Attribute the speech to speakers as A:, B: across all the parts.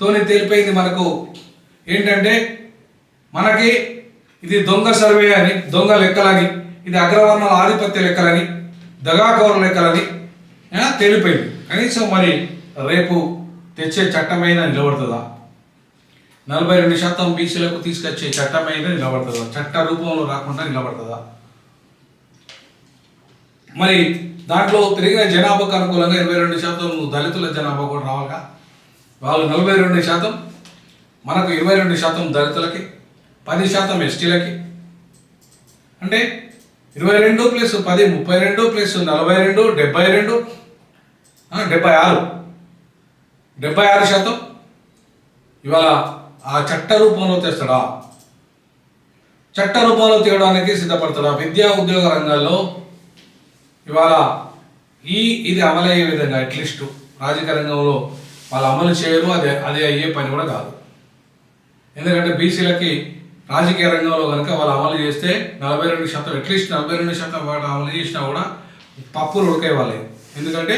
A: తోని తేలిపోయింది మనకు ఏంటంటే మనకి ఇది దొంగ సర్వే అని, దొంగ లెక్కలని, ఇది అగ్రవర్ణాల ఆధిపత్య లెక్కలని, దగాకోర లెక్కలని తేలిపోయింది. కనీసం మరి రేపు తెచ్చే చట్టమైన నిలబడుతుందా? 42% బీసీలకు తీసుకొచ్చే చట్టమైన నిలబడుతుందా? చట్ట రూపంలో రాకుండా నిలబడుతుందా? మరి దాంట్లో పెరిగిన జనాభాకు అనుకూలంగా 22% దళితుల జనాభా కూడా రావాలిగా. వాళ్ళు 42%, మనకు 22% దళితులకి, 10% ఎస్టీలకి, అంటే 22 + 10 32 + 42 72 76% ఇవాళ ఆ చట్ట రూపంలో తెస్తాడా? చట్ట రూపంలో తేయడానికి సిద్ధపడతాడా? విద్యా ఉద్యోగ రంగాల్లో ఇవాళ ఇది అమలయ్యే విధంగా అట్లీస్ట్ రాజకీయ రంగంలో వాళ్ళు అమలు చేయరు. అదే అయ్యే పని కూడా కాదు. ఎందుకంటే బీసీలకి రాజకీయ రంగంలో కనుక వాళ్ళు అమలు చేస్తే 42%, అట్లీస్ట్ 42% వాటి అమలు చేసినా కూడా పప్పులు ఉడికే వాళ్ళే. ఎందుకంటే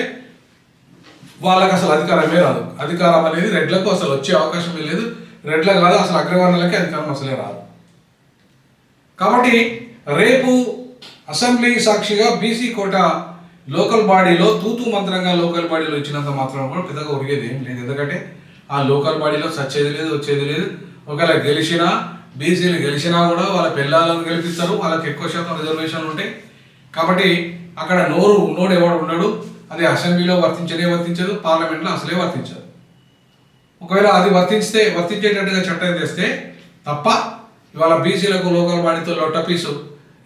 A: వాళ్ళకి అసలు అధికారమే రాదు. అధికారం అనేది రెడ్లకు అసలు వచ్చే అవకాశమే లేదు. రెడ్ల కాదు, అసలు అగ్రవర్ణాలకి అధికారం అసలే రాదు. కాబట్టి రేపు అసెంబ్లీ సాక్షిగా బీసీ కోట లోకల్ బాడీలో తూతూ మంత్రంగా లోకల్ బాడీలో ఇచ్చినంత మాత్రం కూడా పెద్దగా ఒరిగేది ఏం లేదు. ఎందుకంటే ఆ లోకల్ బాడీలో సచ్చేది లేదు, వచ్చేది లేదు. ఒకవేళ గెలిచినా, బీసీలు గెలిచినా కూడా వాళ్ళ పిల్లలను గెలిపిస్తారు. వాళ్ళకి ఎక్కువ శాతం రిజర్వేషన్లు ఉంటాయి. కాబట్టి అక్కడ నోడు ఎవడు ఉన్నాడు, అది అసెంబ్లీలో వర్తించదు, పార్లమెంట్లో అసలే వర్తించదు. ఒకవేళ అది వర్తించేటట్టుగా చట్టం చేస్తే తప్ప ఇవాళ బీసీలకు లోకల్ బాడీతో లొట్టపీసు,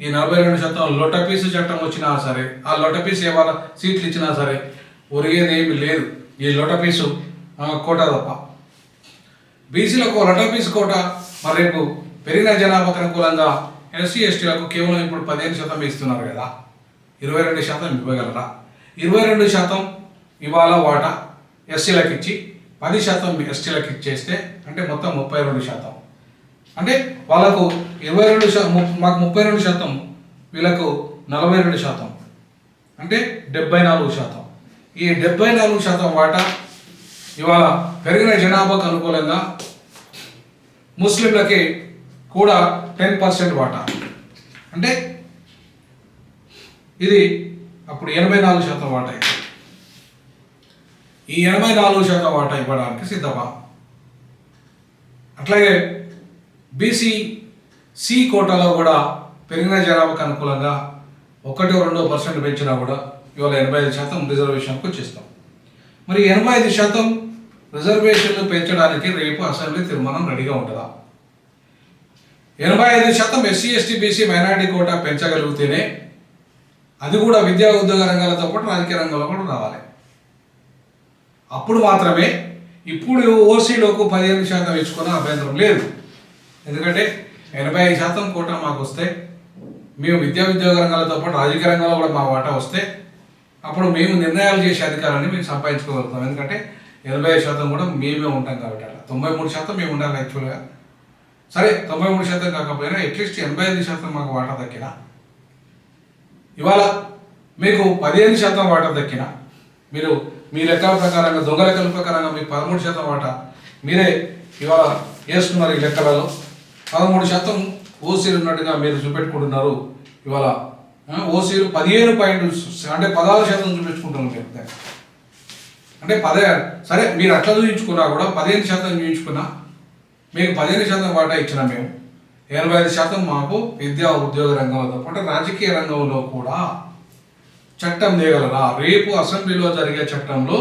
A: ఈ 42% లొట్టపీసు చట్టం వచ్చినా సరే, ఆ లొట్టపీసు ఏమైనా సీట్లు ఇచ్చినా సరే ఒరిగేది ఏమి లేదు. ఈ లొట్టపీసు కోట తప్ప. బీసీలకు లొట్టపీసు కోట మరి రేపు పెరిగిన జనాభాకు అనుకూలంగా ఎస్సీ ఎస్టీలకు కేవలం ఇప్పుడు 15% ఇస్తున్నారు కదా, 22% ఇవ్వగలరా? 22% ఇవాళ వాటా ఎస్సీలకు ఇచ్చి 10% ఎస్టీలకు ఇచ్చేస్తే అంటే మొత్తం 32%. అంటే వాళ్ళకు 22%, మాకు 32%, వీళ్ళకు 42%, అంటే 74%. ఈ 74% వాటా ఇవాళ పెరిగిన జనాభాకు అనుకూలంగా ముస్లింలకి కూడా 10% వాటా, అంటే ఇది అప్పుడు 84% వాటా. ఈ 84% వాటా ఇవ్వడానికి సిద్ధమా? అట్లాగే సి కోటాలో కూడా పెరిగిన జనాభాకు అనుకూలంగా 1-2% పెంచినా కూడా ఇవాళ 85% రిజర్వేషన్కు వచ్చేస్తాం. మరి 85% రిజర్వేషన్లు పెంచడానికి రేపు అసెంబ్లీ తీర్మానం రెడీగా ఉంటుందా? 85% SC ST BC minority quota పెంచగలిగితేనే అది కూడా విద్యా ఉద్యోగ రంగాలతో పాటు రాజకీయ రంగంలో కూడా రావాలి. అప్పుడు మాత్రమే. ఇప్పుడు ఓసీలోకి 15% ఇచ్చుకున్న అభ్యంతరం లేదు. ఎందుకంటే 85% కోటా మాకు వస్తే, మేము విద్యా ఉద్యోగ రంగాలతో పాటు రాజకీయ రంగంలో కూడా మా వాటా వస్తే అప్పుడు మేము నిర్ణయాలు చేసే అధికారాన్ని మేము సంపాదించుకోగలుగుతాం. ఎందుకంటే 85% కూడా మేమే ఉంటాం కాబట్టి. అలా 93% మేము ఉండాలి యాక్చువల్గా. సరే 93% కాకపోయినా అట్లీస్ట్ 85% మాకు వాటా దక్కినా, ఇవాళ మీకు 15% వాటా దక్కినా, మీరు మీ లెక్కల ప్రకారంగా, దొంగ లెక్కల ప్రకారంగా మీకు 13% వాటా మీరే ఇవాళ వేసుకున్నారు. ఈ లెక్కలలో 13% ఓసీలు ఉన్నట్టుగా మీరు చూపెట్టుకుంటున్నారు. ఇవాళ ఓసీలు 15 అంటే 16% చూపించుకుంటున్నారు. అంటే సరే మీరు అట్లా చూపించుకున్నా కూడా 15% చూపించుకున్నా మీకు 15% వాటా ఇచ్చిన మేము 85% మాకు విద్యా ఉద్యోగ రంగంలో పాటు రాజకీయ రంగంలో కూడా చట్టం చేయగలరా? రేపు అసెంబ్లీలో జరిగే చట్టంలో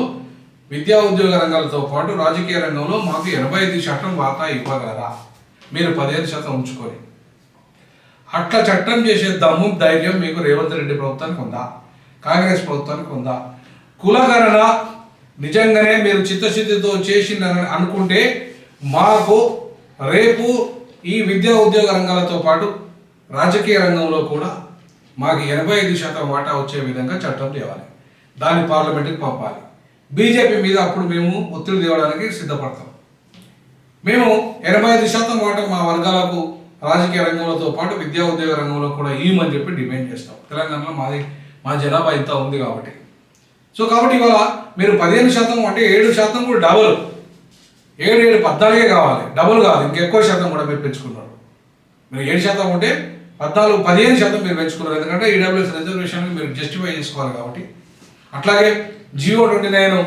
A: విద్యా ఉద్యోగ రంగాలతో పాటు రాజకీయ రంగంలో మాకు 85% వాటా ఇవ్వగలరా? మీరు 15% ఉంచుకొని అట్లా చట్టం చేసే దమ్ము, ధైర్యం మీకు రేవంత్ రెడ్డి ప్రభుత్వానికి ఉందా? కాంగ్రెస్ ప్రభుత్వానికి ఉందా? కులగణన నిజంగానే మీరు చిత్తశుద్ధితో చేసిందని అనుకుంటే మాకు రేపు ఈ విద్యా ఉద్యోగ రంగాలతో పాటు రాజకీయ రంగంలో కూడా మాకు 85% వాటా వచ్చే విధంగా చట్టం తేవాలి. దాన్ని పార్లమెంట్కి పంపాలి. బీజేపీ మీద అప్పుడు మేము ఒత్తిడి తేవడానికి సిద్ధపడతాం. మేము 85% వాటా మా వర్గాలకు రాజకీయ రంగంలో పాటు విద్యా ఉద్యోగ రంగంలో కూడా ఇవ్వమని చెప్పి డిమాండ్ చేస్తాం. తెలంగాణలో మా జనాభా ఇంత ఉంది కాబట్టి. సో కాబట్టి ఇవాళ మీరు 15% అంటే 7% కూడా డబుల్. 14 కావాలి, డబుల్ కాదు, ఇంకెక్కువ శాతం కూడా మీరు పెంచుకున్నారు. మీరు 7% ఉంటే 15% మీరు పెంచుకున్నారు. ఎందుకంటే ఈడబ్ల్యూఎస్ రిజర్వేషన్ మీరు జస్టిఫై చేసుకోవాలి కాబట్టి. అట్లాగే జియో 29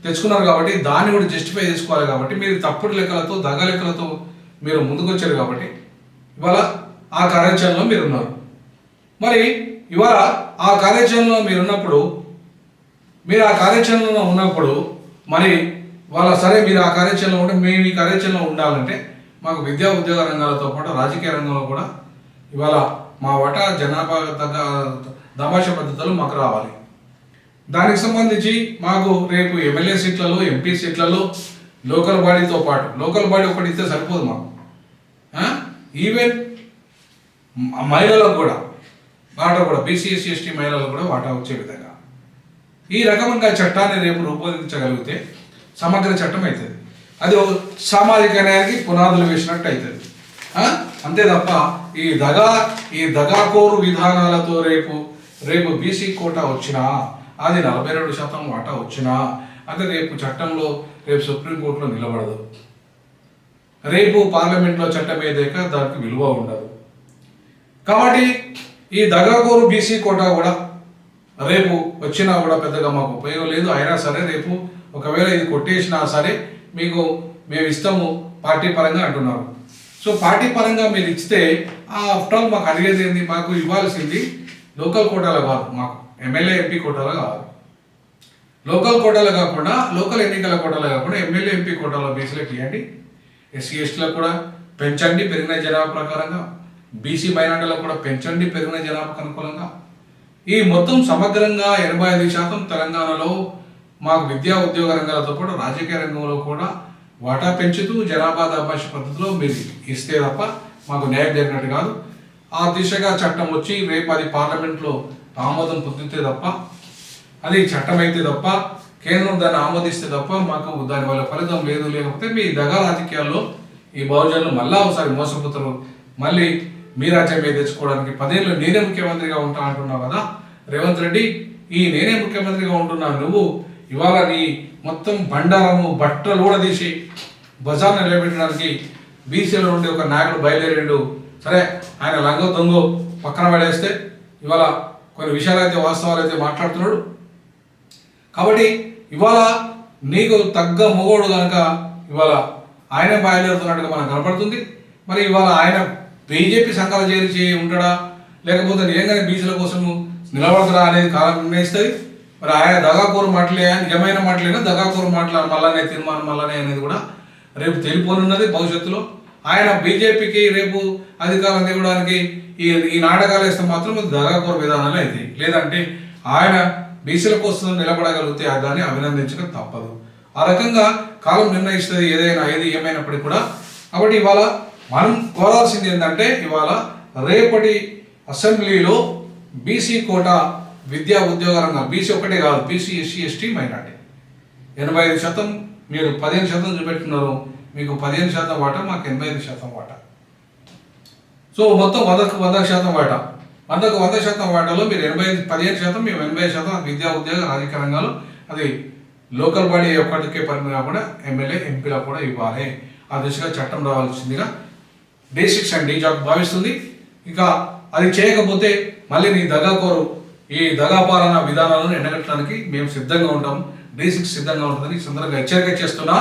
A: తెచ్చుకున్నారు కాబట్టి దాన్ని కూడా జస్టిఫై చేసుకోవాలి కాబట్టి మీరు తప్పుడు లెక్కలతో దగ లెక్కలతో మీరు ముందుకొచ్చారు కాబట్టి ఇవాళ ఆ కార్యాచరణలో మీరు ఉన్నారు. మరి ఇవాళ ఆ కార్యాచరణలో మీరు ఆ కార్యాచరణలో ఉన్నప్పుడు మరి వాళ్ళ సరే మీరు ఆ కార్యాచరణలో ఉంటే మేము ఈ కార్యాచరణలో ఉండాలంటే మాకు విద్యా ఉద్యోగ రంగాలతో పాటు రాజకీయ రంగంలో కూడా ఇవాళ మా వాటా జనాభా దామాష పద్ధతులు మాకు రావాలి. దానికి సంబంధించి మాకు రేపు ఎమ్మెల్యే సీట్లలో, ఎంపీ సీట్లలో లోకల్ బాడీతో పాటు, లోకల్ బాడీ ఒకటి ఇస్తే సరిపోదు మాకు, ఈవెన్ మహిళలకు కూడా వాటా కూడా బీసీ ఎస్సీ ఎస్టీ మహిళలకు కూడా వాటా వచ్చే విధంగా ఈ రకమైన చట్టాన్ని రేపు రూపొందించగలిగితే సమగ్ర చట్టం అవుతుంది. అది సామాజిక న్యాయానికి పునాదులు వేసినట్టు అవుతుంది. అంతే తప్ప ఈ దగాకోరు విధానాలతో రేపు బీసీ కోటా వచ్చినా, అది 42% వాటా వచ్చినా అది రేపు చట్టంలో, రేపు సుప్రీంకోర్టులో నిలబడదు. రేపు పార్లమెంట్లో చట్టం ఏదైక దానికి విలువ ఉండదు. కాబట్టి ఈ దగాకోరు బీసీ కోటా కూడా రేపు వచ్చినా కూడా పెద్దగా మాకు ఉపయోగం లేదు. అయినా సరే రేపు ఒకవేళ ఇది కొట్టేసినా సరే మేము ఇస్తాము పార్టీ పరంగా అంటున్నారు. సో పార్టీ పరంగా మీరు ఇస్తే ఆఫ్టర్ ఆల్ మాకు అడిగేది ఏంది, మాకు ఇవ్వాల్సింది లోకల్ కోటాలో కాదు, మాకు ఎమ్మెల్యే ఎంపీ కోటాలో కావాలి. లోకల్ కోటాలో కాకుండా, లోకల్ ఎన్నికల కోటాలో కాకుండా ఎమ్మెల్యే ఎంపీ కోటాలో బీసీలకు ఇవ్వండి. ఎస్సీ ఎస్టీలకు కూడా పెంచండి పెరిగిన జనాభా ప్రకారంగా, బీసీ మైనార్టీలకు కూడా పెంచండి పెరిగిన జనాభాకు అనుకూలంగా. ఈ మొత్తం సమగ్రంగా 85% తెలంగాణలో మాకు విద్యా ఉద్యోగ రంగాలతో పాటు రాజకీయ రంగంలో కూడా వాటా పెంచుతూ జనాభా దామాష పద్ధతిలో మీరు ఇస్తే తప్ప మాకు న్యాయం జరిగినట్టు కాదు. ఆ దిశగా చట్టం వచ్చి రేపు అది పార్లమెంట్లో ఆమోదం పొందితే తప్ప, అది చట్టం అయితే తప్ప, కేంద్రం దాన్ని ఆమోదిస్తే తప్ప మాకు దానివల్ల ఫలితం లేదు. లేకపోతే మీ దగా రాజకీయాల్లో ఈ బహుజనులు మళ్ళా ఒకసారి మోసపోతారు. మళ్ళీ మీ రాజ్యం మీద తెచ్చుకోవడానికి 10 ఏళ్ళు నేనే ముఖ్యమంత్రిగా ఉంటా అంటున్నావు కదా రేవంత్ రెడ్డి. ఈ నేనే ముఖ్యమంత్రిగా ఉంటున్నా నువ్వు ఇవాళ నీ మొత్తం బండారము బట్టలు కూడా తీసి బజార్ నిలబెట్టడానికి బీసీలో నుండి ఒక నాయకుడు బయలుదేరిండు. సరే ఆయన లంగో దొంగో పక్కన పడేస్తే ఇవాళ కొన్ని విషయాలు అయితే వాస్తవాలు అయితే మాట్లాడుతున్నాడు. కాబట్టి ఇవాళ నీకు తగ్గ మొగోడు కనుక ఇవాళ ఆయన బయలుదేరుతున్నట్టుగా మనకు కనపడుతుంది. మరి ఇవాళ ఆయన బీజేపీ సంఘాలు చేరి ఉంటాడా, లేకపోతే నిజంగానే బీసీల కోసం నిలబడతాడా అనేది కాలం నిర్ణయిస్తుంది. మరి ఆయన దగాకోరు మాటలే, నిజమైన మాటలేనా దగాకోరు మాటలు మళ్ళానే తీర్మానం మళ్ళానే అనేది కూడా రేపు తెలిపోనున్నది భవిష్యత్తులో. ఆయన బీజేపీకి రేపు అధికారం ఇవ్వడానికి ఈ నాటకాలు వేస్తే మాత్రం దగాకోరు విధానాలు అవుతాయి. లేదంటే ఆయన బీసీల కోసం నిలబడగలిగితే దాన్ని అభినందించక తప్పదు. ఆ రకంగా కాలం నిర్ణయిస్తుంది ఏది ఏమైనప్పటికీ కూడా. కాబట్టి ఇవాళ మనం కోరాల్సింది ఏంటంటే ఇవాళ రేపటి అసెంబ్లీలో బీసీ కోటా విద్యా ఉద్యోగ రంగం, బీసీ ఒకటే కాదు, బీసీ ఎస్సీ ఎస్టీ మైనార్టీ 85%, మీరు 15% చూపెట్టుకున్నారు. మీకు 15% వాటా, మాకు 85% వాటా. సో మొత్తం 100% వాటా. 100% వాటాలో మీరు 15%, మేము 80% విద్యా ఉద్యోగ రాజకీయ రంగాలు. అది లోకల్ బాడీ ఒక్కటికే పరిమితి కాకుండా ఎమ్మెల్యే ఎంపీలకు కూడా ఇవ్వాలి. ఆ దిశగా చట్టం రావాల్సిందిగా D6 అండ్ D జాబ్ భావిస్తుంది. ఇక అది చేయకపోతే మళ్ళీ నీ దగాకోరు ఈ దగాపాలన విధానాలను ఎండగట్టడానికి మేము సిద్ధంగా ఉంటాం. D6 సిద్ధంగా ఉంటుందని ఈ సందర్భంగా హెచ్చరిక చేస్తున్నా.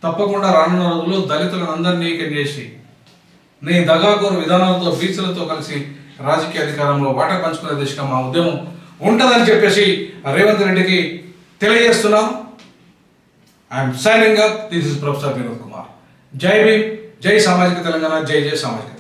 A: తప్పకుండా రానున్న రోజుల్లో దళితులను అందరినీ ఏకం చేసి నీ దగాకోరు విధానాలతో బీసీలతో కలిసి రాజకీయ అధికారంలో వాటా పంచుకునే దిశగా మా ఉద్యమం ఉంటుందని చెప్పేసి రేవంత్ రెడ్డికి తెలియజేస్తున్నాను. I'm signing up. This is professor Vinod Kumar. జై భీమ్, జై సామాజిక తెలంగాణ, జై జై సామాజిక.